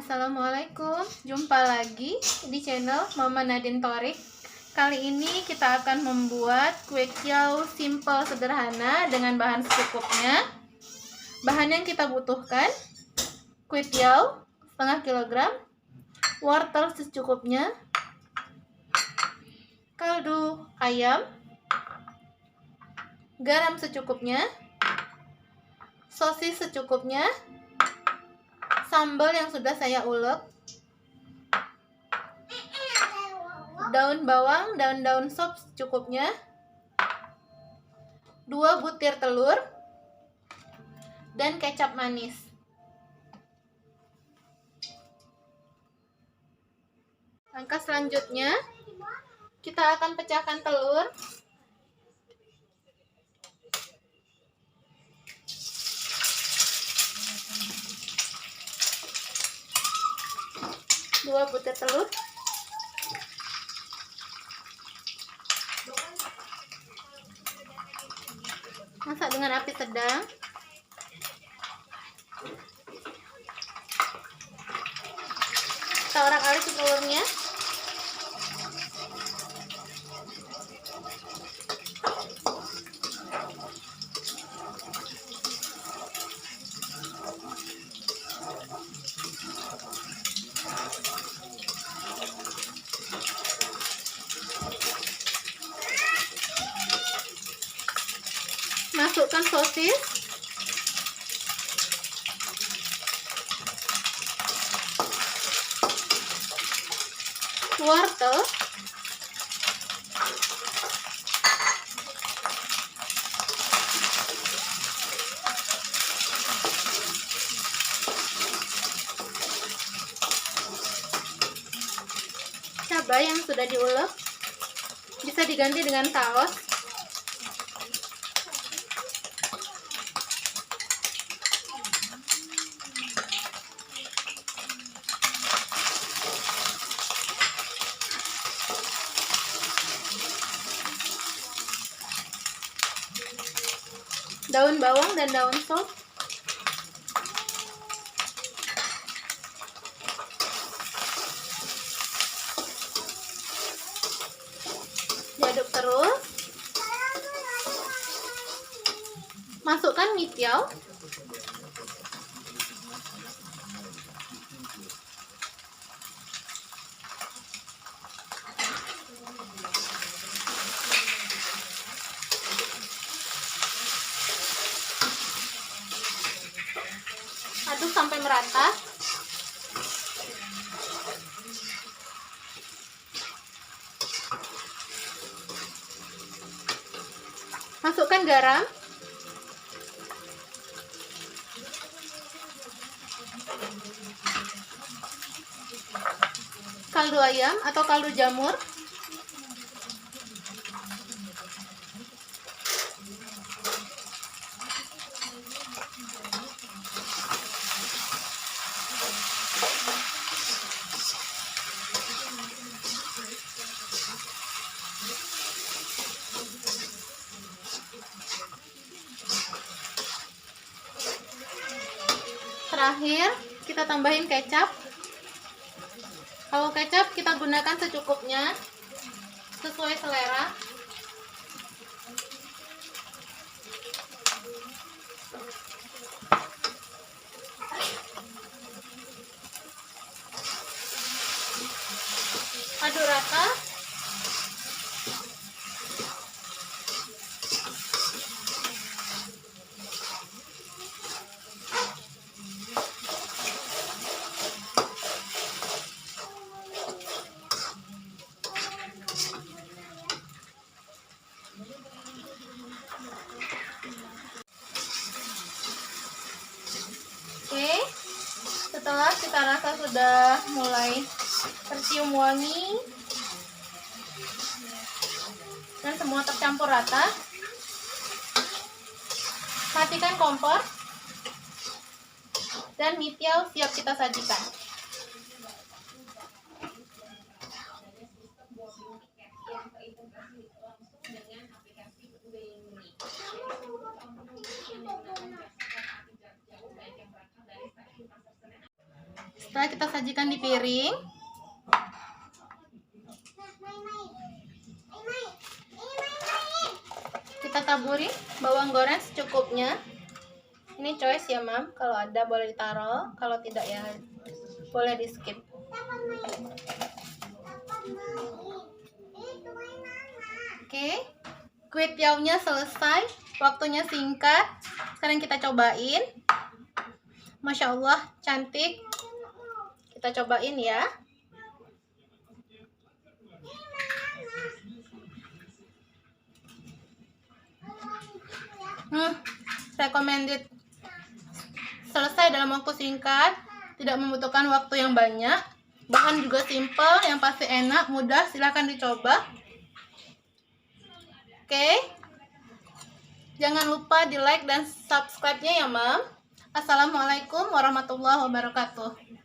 Assalamualaikum, jumpa lagi di channel Mama Nadine Thorik. Kali ini kita akan membuat kue tiaw simple sederhana dengan bahan secukupnya. Bahan yang kita butuhkan: kue tiaw setengah kilogram, wortel secukupnya, kaldu ayam, garam secukupnya, sosis secukupnya, sambal yang sudah saya ulek, daun bawang, daun sop secukupnya, 2 butir telur, dan kecap manis. Langkah selanjutnya, kita akan pecahkan telur. Dua butir telur. Masak dengan api sedang. Kita orak-arik telurnya. Masukkan sosis, wortel, cabai yang sudah diulek, bisa diganti dengan saus. Daun bawang dan daun sop. Diaduk terus. Masukkan mie tiaw. Aduk sampai merata. Masukkan garam, kaldu ayam atau kaldu jamur, terakhir kita tambahin kecap. Kalau kecap kita gunakan secukupnya, sesuai selera. Aduk rata. Oke, setelah kita rasa sudah mulai tercium wangi dan semua tercampur rata, matikan kompor dan mie tiaw siap kita sajikan. Setelah kita sajikan di piring, kita taburi bawang goreng secukupnya. Ini choice ya, Mam. Kalau ada boleh ditaruh, kalau tidak ya boleh di skip. Oke, kue tiaonya selesai, waktunya singkat. Sekarang kita cobain. Masya Allah, cantik. Kita cobain ya. Recommended. Selesai dalam waktu singkat, tidak membutuhkan waktu yang banyak. Bahan juga simple, yang pasti enak, mudah. Silahkan dicoba. Oke. Jangan lupa di like dan subscribe-nya ya, Mam. Assalamualaikum warahmatullahi wabarakatuh.